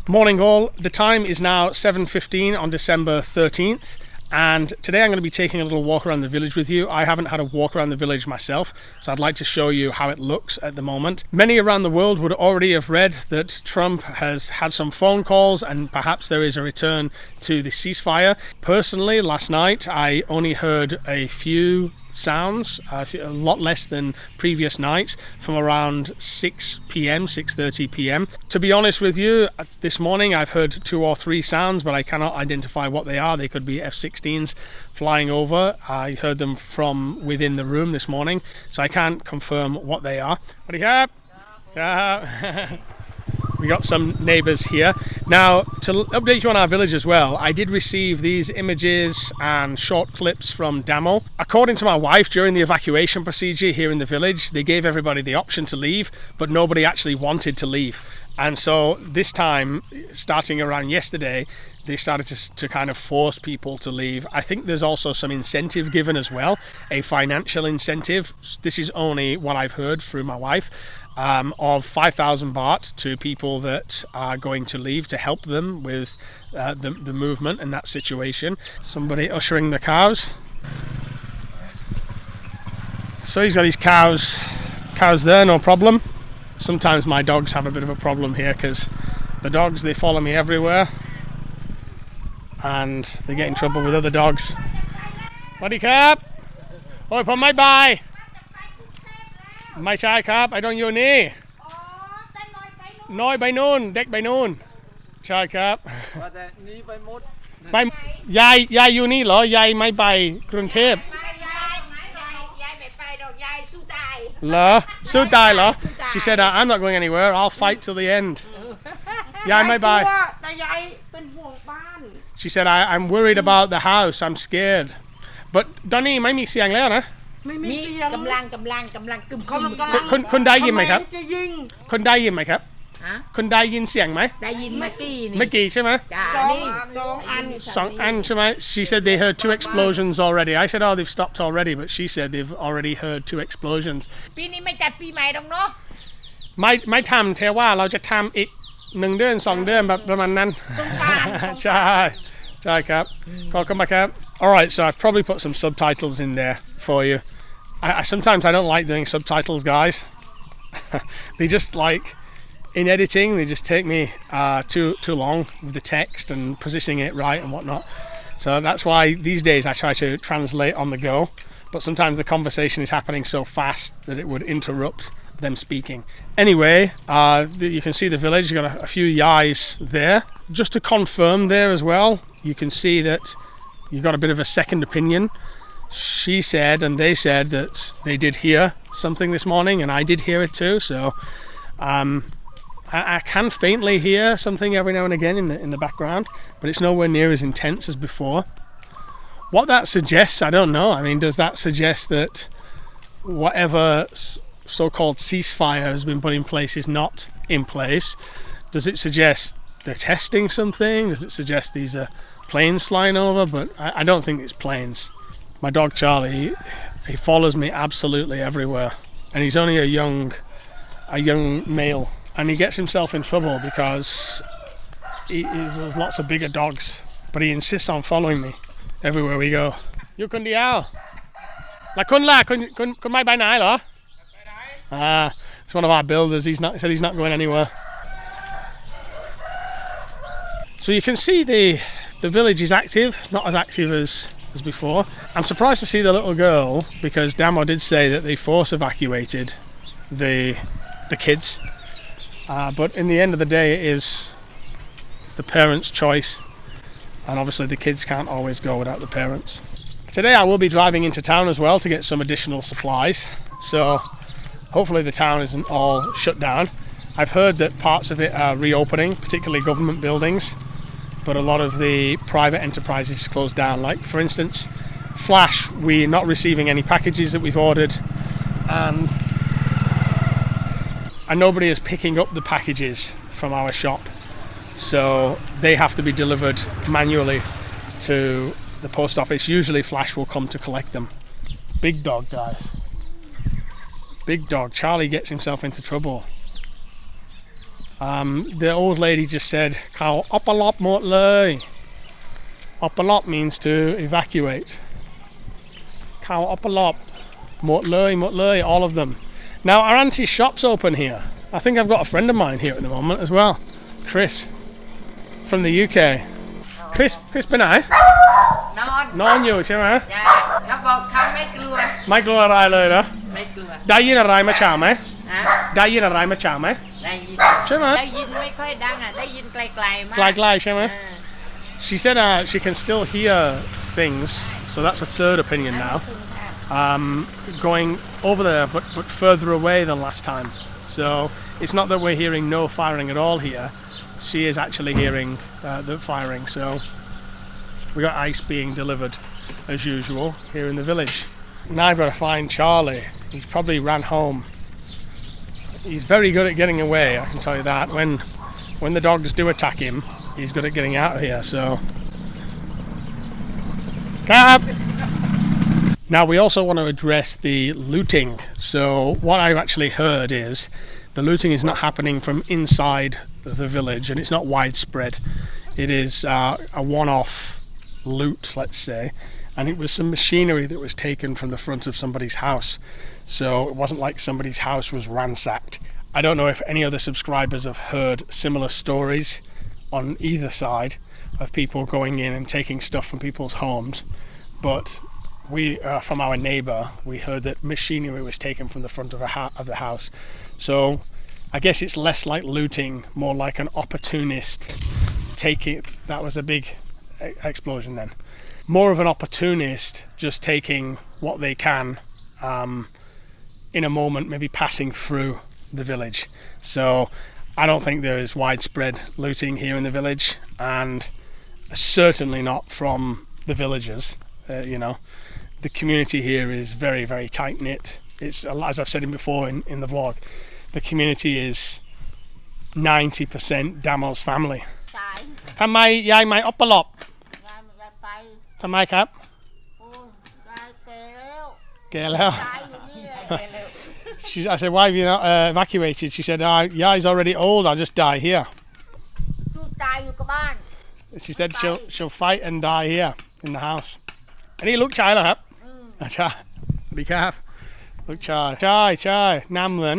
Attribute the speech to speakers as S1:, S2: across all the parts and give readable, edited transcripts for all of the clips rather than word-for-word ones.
S1: Morning all, the time is now 7:15 on December 13th and today I'm going to be taking a little walk around the village with you. I haven't had a walk around the village myself, so I'd like to show you how it looks at the moment. Many around the world would already have read that Trump has had some phone calls and perhaps there is a return to the ceasefire. Personally, last night I only heard a few sounds, a lot less than previous nights, from around 6 p.m, 6:30 p.m. To be honest with you, this morning I've heard 2 or 3 sounds, but I cannot identify what they are. They could be F-16s flying over. I heard them from within the room this morning, so I can't confirm what they are. We got some neighbours here. Now, to update you on our village as well, I did receive these images and short clips from Damo. According to my wife, during the evacuation procedure here in the village, they gave everybody the option to leave, but nobody actually wanted to leave. And so this time, starting around yesterday, they started to kind of force people to leave. I think there's also some incentive given as well, a financial incentive. This is only what I've heard through my wife. Of 5,000 baht to people that are going to leave to help them with the movement and that situation. Somebody ushering the cows. So he's got his cows there, no problem. Sometimes my dogs have a bit of a problem here because the dogs, they follow me everywhere and they get in trouble with other dogs. Waddy Cup! Oi, pom mai bye! ไม่ใช่ครับ I don't อยู่นี่น้อยไปนู่นเด็กไปนู่นใช่ครับแต่นี้ไปหมดไปยายอยู่นี่เหรอยายไม่ไปกรุงเทพยายไม่ไปดอกยายสู้ตายเหรอสู้ตายเหรอ She said I'm not going anywhere I'll fight till the end ยายไม่ไปแต่ยายเป็นห่วงบ้าน She said I'm worried about the house I'm scared but ตอนนี้ไม่มีเสียงแล้วนะมีกำลังกึมคนได้ยินไหมครับคนได้ยินไหมครับคนได้ยินเสียงไหมได้ยินเมื่อกี้ใช่ไหมสองอันใช่ไหม She said they heard 2 explosions already I said they've stopped already but she said they've already heard 2 explosions ปีนี้ไม่จัดปีใหม่ดอกเนาะไม่ทำเทว่าเราจะทำอีก1 เดือน 2 เดือนแบบประมาณนั้นใช่ครับขอบคุณมากครับ Alright so I've probably put some subtitles in there for you I sometimes I don't like doing subtitles, guys. They just like in editing, they just take me too long with the text and positioning it right and whatnot. So that's why these days I try to translate on the go. But sometimes the conversation is happening so fast that it would interrupt them speaking. Anyway, you can see the village. You've got a few yais there. Just to confirm there as well, you can see that you've got a bit of a second opinion. She said and they said that they did hear something this morning and I did hear it too, so I can faintly hear something every now and again in the background, but it's nowhere near as intense as before. What that suggests, I don't know. I mean, does that suggest that whatever so-called ceasefire has been put in place is not in place? Does it suggest they're testing something? Does it suggest these are planes flying over? But I don't think it's planes. My dog Charlie, he follows me absolutely everywhere, and he's only a young male, and he gets himself in trouble because there's lots of bigger dogs, but he insists on following me everywhere we go. อยู่คนเดียวแล้วคุณล่ะคุณไม่ไปไหนเหรอ It's one of our builders. He said he's not going anywhere. So you can see the village is active, not as active as before. I'm surprised to see the little girl because Damo did say that they force evacuated the kids, but in the end of the day it's the parents' choice, and obviously the kids can't always go without the parents. Today I will be driving into town as well to get some additional supplies, so hopefully the town isn't all shut down. I've heard that parts of it are reopening, particularly government buildings, but a lot of the private enterprises closed down. Like for instance, Flash, we're not receiving any packages that we've ordered, and nobody is picking up the packages from our shop, so they have to be delivered manually to the post office. Usually Flash will come to collect them. Big dog, guys. Big dog. Charlie gets himself into trouble. The old lady just said, "Khao opalop mot lei." Opalop means to evacuate. Khao opalop mot lei, all of them. Now our auntie's shop's open here. I think I've got a friend of mine here at the moment as well, Chris, from the UK. Chris ไปไหนนอนอยู่ใช่ไหม
S2: เขาบอกเขาไม่กลัว
S1: อะไรเลยนะ
S2: ไม่กลัว
S1: ได้ยินอะไรมาเช้าไหมได้ยินอะไรมาเช้าไหม
S2: ได้ยิน
S1: ใช่ไหม
S2: ได้ยินไม่ค่อยดังอ่ะได้ยินไกลๆมาก
S1: ไกลๆใช่ไหม She said she can still hear things, so that's a third opinion now. Going over there, but further away than last time. So it's not that we're hearing no firing at all here. She is actually hearing the firing. So we got ice being delivered as usual here in the village. Now I've got to find Charlie. He's probably ran home. He's very good at getting away, I can tell you that. When the dogs do attack him, he's good at getting out of here. So, Cap. Now we also want to address the looting. So what I've actually heard is the looting is not happening from inside the village, and it's not widespread. It is a one-off loot, let's say, and it was some machinery that was taken from the front of somebody's house. So it wasn't like somebody's house was ransacked. I don't know if any other subscribers have heard similar stories on either side of people going in and taking stuff from people's homes, but we from our neighbour we heard that machinery was taken from the front of the house. So I guess it's less like looting, more like an opportunist taking. That was a big explosion then. More of an opportunist just taking what they can in a moment, maybe passing through the village. So I don't think there is widespread looting here in the village, and certainly not from the villagers. The community here is very, very tight-knit. It's, as I've said before in the vlog, the community is 90% Damo's family. ทำไมยายไม่ออปปลอบทำไมครับแก่แล้ว I said, why have you not evacuated? She said, Yai's already old, I'll just die here. She said she'll fight and die here in the house. อันนี้ลูกชายเหรอครับใช่สวัสดีครับลูกชายใช่หน้าเหมือน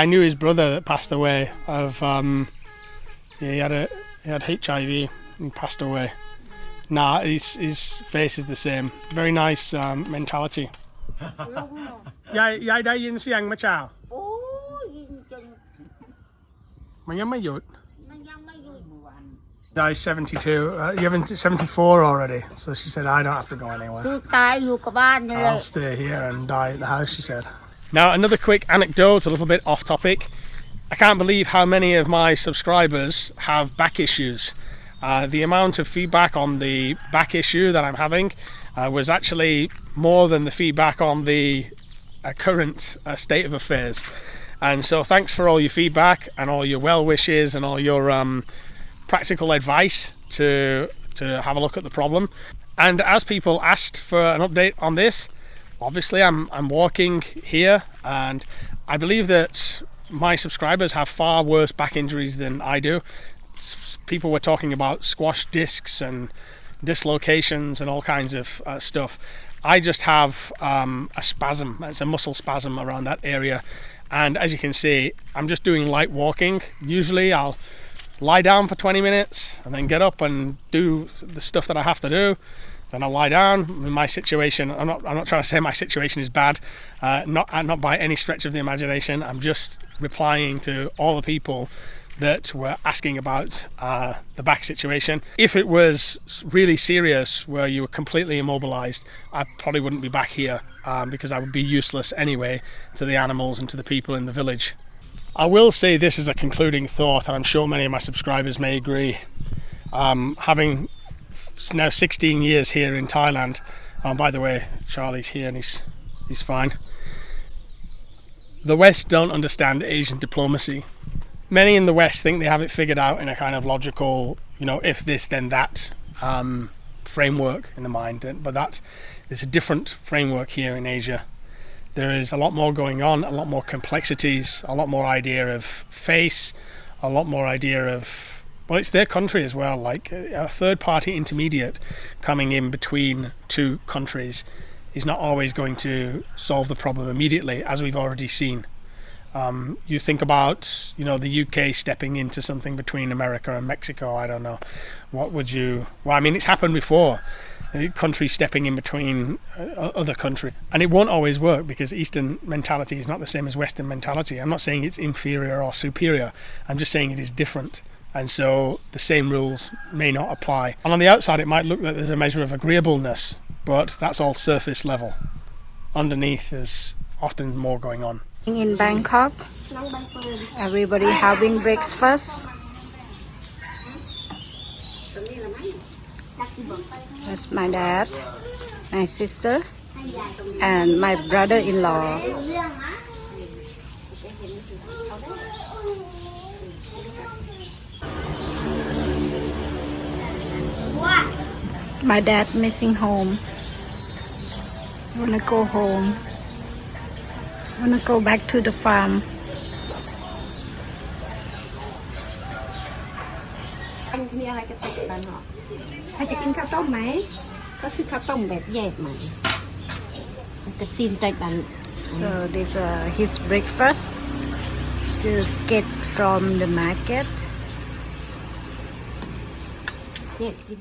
S1: I knew his brother that passed away of he had HIV and passed away. Nah, his face is the same. Very nice mentality. ยายได้ยินเสียงเมื่อเช้ามันยังไม่หยุดDied 72. You haven't 74 already. So she said, I don't have to go anywhere. I'll stay here and die at the house, she said. Now, another quick anecdote, a little bit off topic. I can't believe how many of my subscribers have back issues. The amount of feedback on the back issue that I'm having was actually more than the feedback on the current state of affairs. And so thanks for all your feedback and all your well wishes and all your practical advice to have a look at the problem. And as people asked for an update on this, obviously I'm walking here, and I believe that my subscribers have far worse back injuries than I do. People were talking about squash discs and dislocations and all kinds of stuff. I just have a spasm. It's a muscle spasm around that area, and as you can see, I'm just doing light walking. Usually I'll lie down for 20 minutes and then get up and do the stuff that I have to do. Then I'll lie down. In my situation, I'm not trying to say my situation is bad, not by any stretch of the imagination. I'm just replying to all the people that were asking about the back situation. If it was really serious, where you were completely immobilized, I probably wouldn't be back here because I would be useless anyway to the animals and to the people in the village. I will say this as a concluding thought, and I'm sure many of my subscribers may agree. Having now 16 years here in Thailand, by the way, Charlie's here and he's fine. The West don't understand Asian diplomacy. Many in the West think they have it figured out in a kind of logical, if this then that framework in the mind, but there's a different framework here in Asia. there is a lot more going on, a lot more complexities, a lot more idea of face, a lot more idea of, well, it's their country as well, like a third-party intermediate coming in between two countries is not always going to solve the problem immediately, as we've already seen. You think about, the UK stepping into something between America and Mexico, I don't know. What would you... Well, I mean, it's happened before. Countries stepping in between other countries. And it won't always work because Eastern mentality is not the same as Western mentality. I'm not saying it's inferior or superior. I'm just saying it is different. And so the same rules may not apply. And on the outside, it might look that there's a measure of agreeableness, but that's all surface level. Underneath, there's often more going on.
S3: In Bangkok, everybody having breakfast. That's my dad, my sister, and my brother-in-law. My dad missing home. Wanna go home. Wanna go back to the farm.
S4: มีอะไรจะตกกันหรอใครจะกินข้าวต้มไหมก็ซื้อข้าวต้มแบบแยกมาจะซีนใจบัน
S3: So this his breakfast. Just get from the market.
S4: แยกกิน